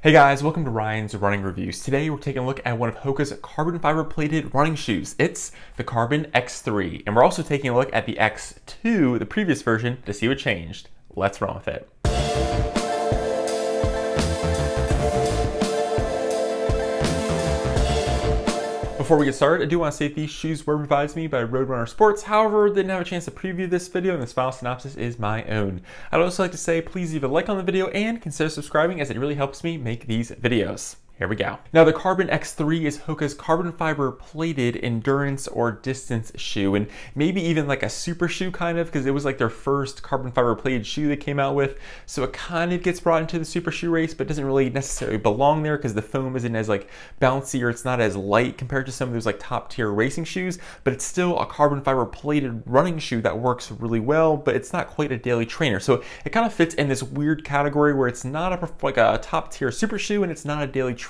Hey guys, welcome to Ryan's Running Reviews. Today we're taking a look at one of Hoka's carbon fiber plated running shoes. It's the Carbon X3, and we're also taking a look at the X2, the previous version, to see what changed. Let's run with it. Before we get started, I do want to say these shoes were advised me by Roadrunner Sports. However, didn't have a chance to preview this video, and this file synopsis is my own. I'd also like to say please leave a like on the video and consider subscribing, as it really helps me make these videos. Here we go. Now the Carbon X3 is Hoka's carbon fiber plated endurance or distance shoe, and maybe even like a super shoe kind of, because it was like their first carbon fiber plated shoe they came out with. So it kind of gets brought into the super shoe race, but doesn't really necessarily belong there because the foam isn't as like bouncy, or it's not as light compared to some of those like top tier racing shoes, but it's still a carbon fiber plated running shoe that works really well, but it's not quite a daily trainer. So it kind of fits in this weird category where it's not a top tier super shoe and it's not a daily trainer.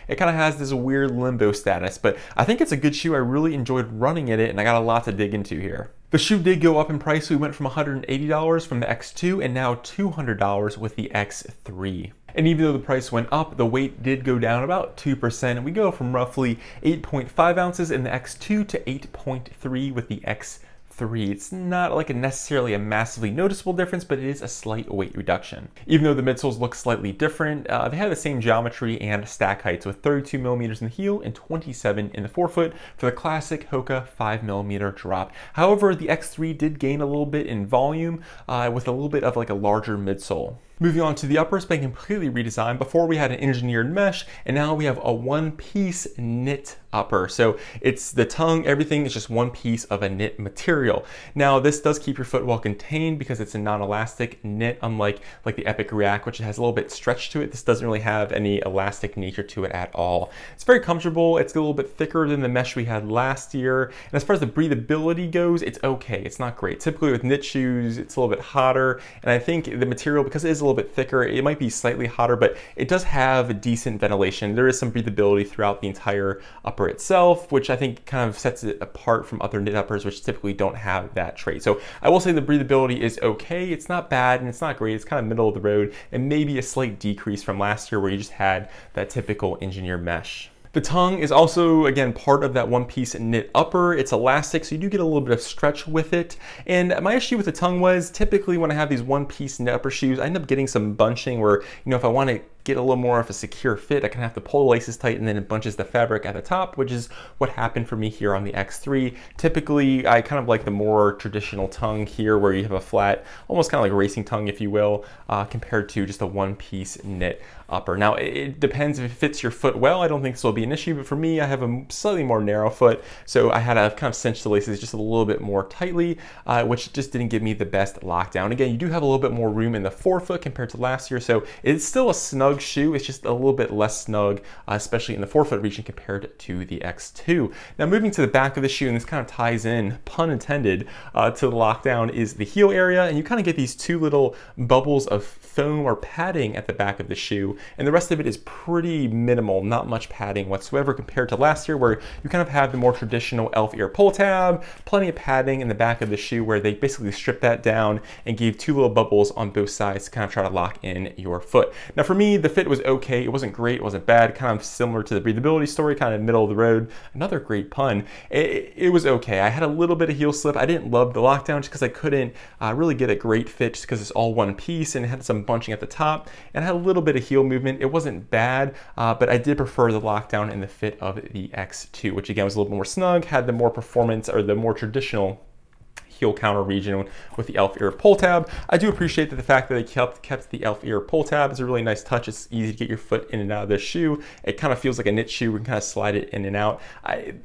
It kind of has this weird limbo status, but I think it's a good shoe. I really enjoyed running in it, and I got a lot to dig into here. The shoe did go up in price. So we went from $180 from the X2 and now $200 with the X3. And even though the price went up, the weight did go down about 2%, and we go from roughly 8.5 ounces in the X2 to 8.3 with the X3. It's not like necessarily a massively noticeable difference, but it is a slight weight reduction. Even though the midsoles look slightly different, they have the same geometry and stack heights, with 32 millimeters in the heel and 27 in the forefoot for the classic Hoka 5 millimeter drop. However, the X3 did gain a little bit in volume with a little bit of like a larger midsole. Moving on to the upper, it's been completely redesigned. Before we had an engineered mesh, and now we have a one-piece knit upper. So it's the tongue, everything is just one piece of a knit material. Now this does keep your foot well contained because it's a non-elastic knit, unlike like the Epic React, which has a little bit stretch to it. This doesn't really have any elastic nature to it at all. It's very comfortable. It's a little bit thicker than the mesh we had last year. And as far as the breathability goes, it's okay. It's not great. Typically with knit shoes, it's a little bit hotter. And I think the material, because it is a little bit thicker, it might be slightly hotter, but it does have a decent ventilation. There is some breathability throughout the entire upper itself, which I think kind of sets it apart from other knit uppers, which typically don't have that trait. So I will say the breathability is okay. It's not bad and it's not great. It's kind of middle of the road, and maybe a slight decrease from last year where you just had that typical engineered mesh. The tongue is also, again, part of that one-piece knit upper. It's elastic, so you do get a little bit of stretch with it. And my issue with the tongue was, typically when I have these one-piece knit upper shoes, I end up getting some bunching where, if I want to get a little more of a secure fit, I kind of have to pull the laces tight, and then it bunches the fabric at the top, which is what happened for me here on the X3. Typically, I kind of like the more traditional tongue here, where you have a flat, almost kind of like a racing tongue, if you will, compared to just a one-piece knit upper. Now, it depends if it fits your foot well. I don't think this will be an issue, but for me, I have a slightly more narrow foot, so I had to kind of cinch the laces just a little bit more tightly, which just didn't give me the best lockdown. Again, you do have a little bit more room in the forefoot compared to last year, so it's still a snug shoe. It's just a little bit less snug, especially in the forefoot region compared to the X2. Now, moving to the back of the shoe, and this kind of ties in, pun intended, to the lockdown, is the heel area, and you kind of get these two little bubbles of foam or padding at the back of the shoe, and the rest of it is pretty minimal, not much padding whatsoever compared to last year, where you kind of have the more traditional elf ear pull tab, plenty of padding in the back of the shoe, where they basically stripped that down and gave two little bubbles on both sides to kind of try to lock in your foot. Now for me, the fit was okay. It wasn't great, it wasn't bad, kind of similar to the breathability story, kind of middle of the road. Another great pun. It was okay. I had a little bit of heel slip. I didn't love the lockdown just because I couldn't really get a great fit, just because it's all one piece and it had some bunching at the top, and I had a little bit of heel movement. It wasn't bad, but I did prefer the lockdown and the fit of the X2, which again was a little bit more snug, had the more performance, or the more traditional heel counter region with the elf ear pull tab. I do appreciate that the fact that they kept the elf ear pull tab is a really nice touch. It's easy to get your foot in and out of this shoe. It kind of feels like a knit shoe. We can kind of slide it in and out.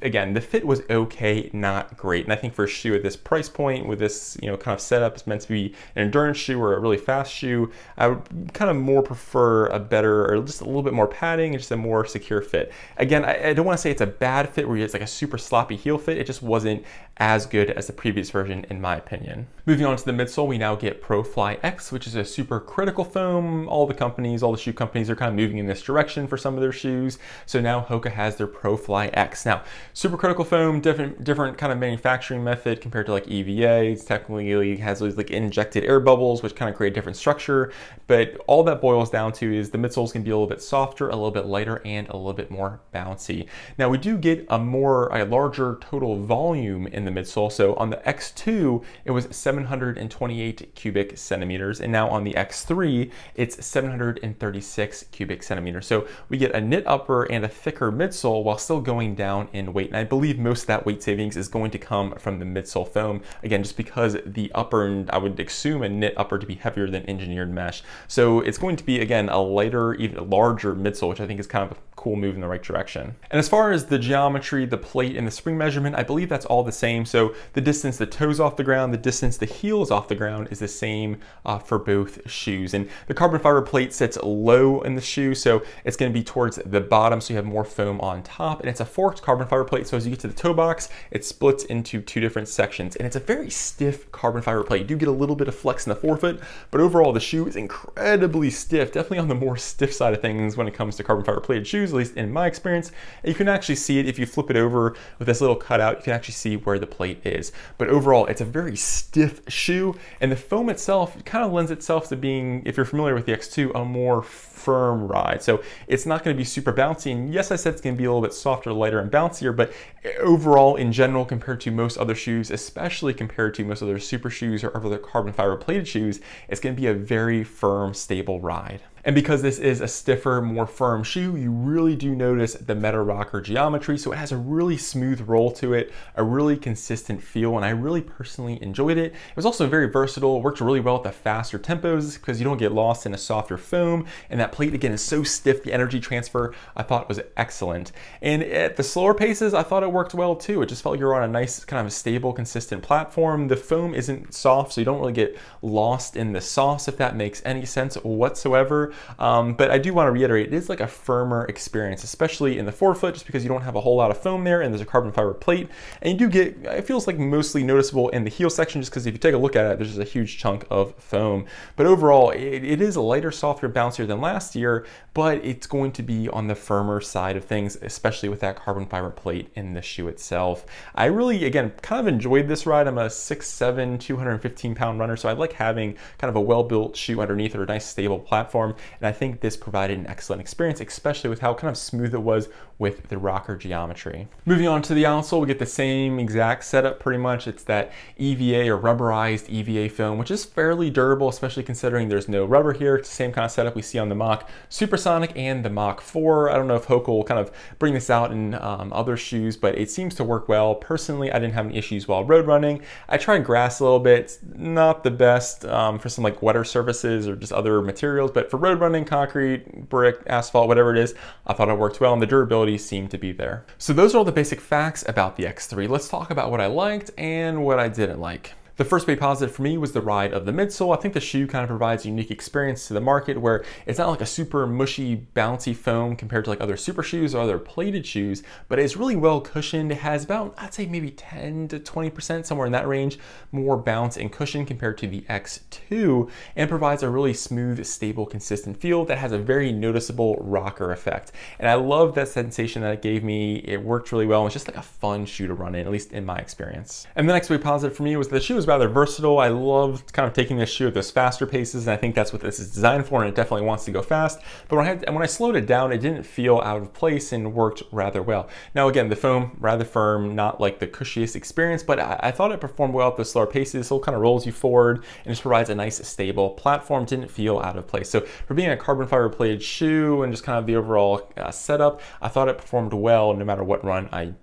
Again, the fit was okay, not great. And I think for a shoe at this price point, with this kind of setup, it's meant to be an endurance shoe or a really fast shoe, I would kind of more prefer a better, or just a little bit more padding and just a more secure fit. Again, I don't want to say it's a bad fit where it's like a super sloppy heel fit. It just wasn't as good as the previous version in my opinion. Moving on to the midsole, we now get ProFlyX, which is a super critical foam. All the shoe companies are kind of moving in this direction for some of their shoes. So now Hoka has their ProFlyX. Now, super critical foam, different kind of manufacturing method compared to like EVA. It's technically has those like injected air bubbles, which kind of create a different structure. But all that boils down to is the midsoles can be a little bit softer, a little bit lighter, and a little bit more bouncy. Now we do get a larger total volume in the midsole. So on the X2, it was 728 cubic centimeters, and now on the X3, it's 736 cubic centimeters. So we get a knit upper and a thicker midsole while still going down in weight. And I believe most of that weight savings is going to come from the midsole foam. Again, just because the upper, I would assume a knit upper to be heavier than engineered mesh. So it's going to be, again, a lighter, even larger midsole, which I think is kind of a cool move in the right direction. And as far as the geometry, the plate, and the spring measurement, I believe that's all the same. So the distance the toes off the ground, the distance the heels off the ground is the same for both shoes. And the carbon fiber plate sits low in the shoe, so it's going to be towards the bottom, so you have more foam on top. And it's a forked carbon fiber plate, so as you get to the toe box, it splits into two different sections. And it's a very stiff carbon fiber plate. You do get a little bit of flex in the forefoot, but overall the shoe is incredibly stiff, definitely on the more stiff side of things when it comes to carbon fiber plated shoes, at least in my experience. And you can actually see it if you flip it over with this little cutout, you can actually see where the plate is. But overall, it's a very stiff shoe, and the foam itself kind of lends itself to being, if you're familiar with the X2, a more firm ride. So it's not going to be super bouncy. And yes, I said it's going to be a little bit softer, lighter, and bouncier, but overall, in general, compared to most other shoes, especially compared to most other super shoes or other carbon fiber plated shoes, it's going to be a very firm, stable ride. And because this is a stiffer, more firm shoe, you really do notice the meta rocker geometry. So it has a really smooth roll to it, a really consistent feel, and I really personally enjoyed it. It was also very versatile, worked really well at the faster tempos because you don't get lost in a softer foam. And that plate, again, is so stiff, the energy transfer, I thought was excellent. And at the slower paces, I thought it worked well too. It just felt like you're on a nice, kind of stable, consistent platform. The foam isn't soft, so you don't really get lost in the sauce, if that makes any sense whatsoever. But I do want to reiterate, it is like a firmer experience, especially in the forefoot, just because you don't have a whole lot of foam there and there's a carbon fiber plate. And you do get, it feels like mostly noticeable in the heel section, just because if you take a look at it, there's just a huge chunk of foam. But overall, it is a lighter, softer, bouncier than last year, but it's going to be on the firmer side of things, especially with that carbon fiber plate in the shoe itself. I really, again, kind of enjoyed this ride. I'm a 6'7", 215-pound runner, so I like having kind of a well-built shoe underneath or a nice stable platform. And I think this provided an excellent experience, especially with how kind of smooth it was with the rocker geometry. Moving on to the outsole, we get the same exact setup pretty much. It's that EVA or rubberized EVA foam, which is fairly durable, especially considering there's no rubber here. It's the same kind of setup we see on the Mach Supersonic and the Mach 4. I don't know if Hoka will kind of bring this out in other shoes, but it seems to work well. Personally, I didn't have any issues while road running. I tried grass a little bit. It's not the best for some like wetter surfaces or just other materials, but for road running, concrete, brick, asphalt, whatever it is, I thought it worked well, and the durability seemed to be there. So those are all the basic facts about the X3. Let's talk about what I liked and what I didn't like. The first big positive for me was the ride of the midsole. I think the shoe kind of provides a unique experience to the market where it's not like a super mushy, bouncy foam compared to like other super shoes or other plated shoes, but it's really well cushioned. It has about, I'd say maybe 10 to 20%, somewhere in that range, more bounce and cushion compared to the X2, and provides a really smooth, stable, consistent feel that has a very noticeable rocker effect. And I love that sensation that it gave me. It worked really well. It's just like a fun shoe to run in, at least in my experience. And the next big positive for me was the shoe was rather versatile. I loved kind of taking this shoe at those faster paces, and I think that's what this is designed for, and it definitely wants to go fast. But when I slowed it down, it didn't feel out of place and worked rather well. Now again, the foam, rather firm, not like the cushiest experience, but I thought it performed well at the slower paces, so it kind of rolls you forward and just provides a nice stable platform. Didn't feel out of place. So for being a carbon fiber plated shoe and just kind of the overall setup, I thought it performed well no matter what run I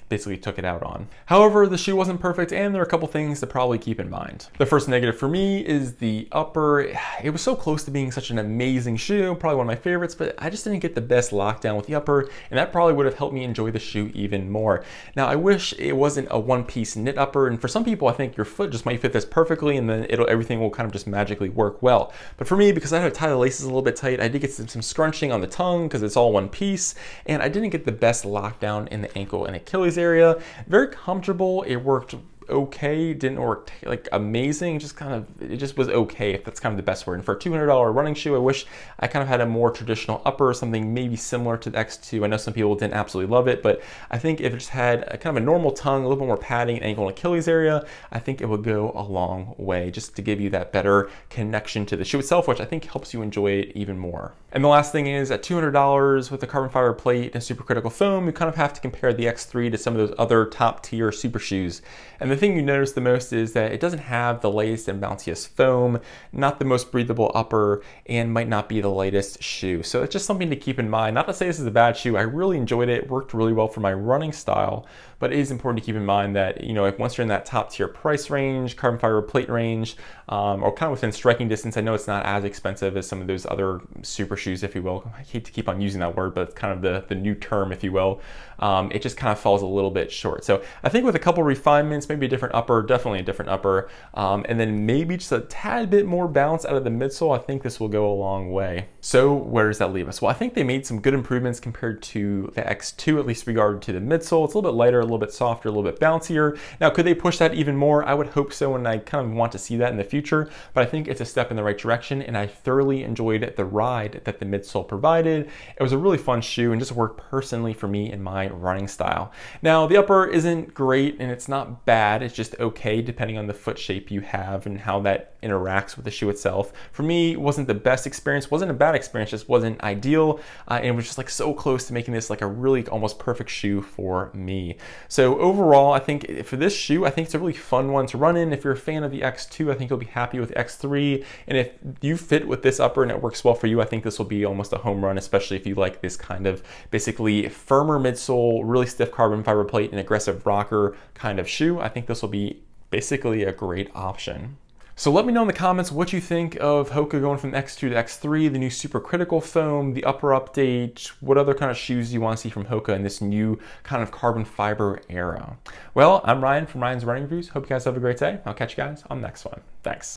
basically took it out on. However, the shoe wasn't perfect, and there are a couple things to probably keep in mind. The first negative for me is the upper. It was so close to being such an amazing shoe, probably one of my favorites, but I just didn't get the best lockdown with the upper, and that probably would have helped me enjoy the shoe even more. Now, I wish it wasn't a one-piece knit upper, and for some people, I think your foot just might fit this perfectly, and then everything will kind of just magically work well. But for me, because I had to tie the laces a little bit tight, I did get some scrunching on the tongue because it's all one piece, and I didn't get the best lockdown in the ankle and Achilles area. Very comfortable. It worked okay, didn't work like amazing, just kind of, it just was okay, if that's kind of the best word. And for a $200 running shoe, I wish I kind of had a more traditional upper, something maybe similar to the X2. I know some people didn't absolutely love it, but I think if it just had a kind of a normal tongue, a little bit more padding, ankle and Achilles area, I think it would go a long way just to give you that better connection to the shoe itself, which I think helps you enjoy it even more. And the last thing is, at $200 with a carbon fiber plate and supercritical foam, you kind of have to compare the X3 to some of those other top tier super shoes. And the thing you notice the most is that it doesn't have the lightest and bounciest foam, not the most breathable upper, and might not be the lightest shoe. So it's just something to keep in mind. Not to say this is a bad shoe. I really enjoyed it. It worked really well for my running style, but it is important to keep in mind that, you know, if once you're in that top tier price range, carbon fiber plate range, or kind of within striking distance, I know it's not as expensive as some of those other super shoes, if you will. I hate to keep on using that word, but it's kind of the new term, if you will. It just kind of falls a little bit short. So I think with a couple refinements, maybe a different upper, definitely a different upper, and then maybe just a tad bit more bounce out of the midsole, I think this will go a long way. So where does that leave us? Well, I think they made some good improvements compared to the X2, at least regarding to the midsole. It's a little bit lighter, a little bit softer, a little bit bouncier. Now, could they push that even more? I would hope so, and I kind of want to see that in the future, but I think it's a step in the right direction, and I thoroughly enjoyed the ride that the midsole provided. It was a really fun shoe and just worked personally for me in my running style. Now, the upper isn't great and it's not bad, it's just okay depending on the foot shape you have and how that interacts with the shoe itself. For me, it wasn't the best experience, wasn't a bad experience, just wasn't ideal, and it was just like so close to making this like a really almost perfect shoe for me. So overall, I think for this shoe, I think it's a really fun one to run in. If you're a fan of the X2, I think you'll be happy with the X3, and if you fit with this upper and it works well for you, I think this will be almost a home run, especially if you like this kind of basically firmer midsole, really stiff carbon fiber plate, and aggressive rocker kind of shoe. I think this will be basically a great option. So let me know in the comments what you think of Hoka going from X2 to X3, the new supercritical foam, the upper update, what other kind of shoes you want to see from Hoka in this new kind of carbon fiber era. Well, I'm Ryan from Ryan's Running Reviews. Hope you guys have a great day. I'll catch you guys on the next one. Thanks.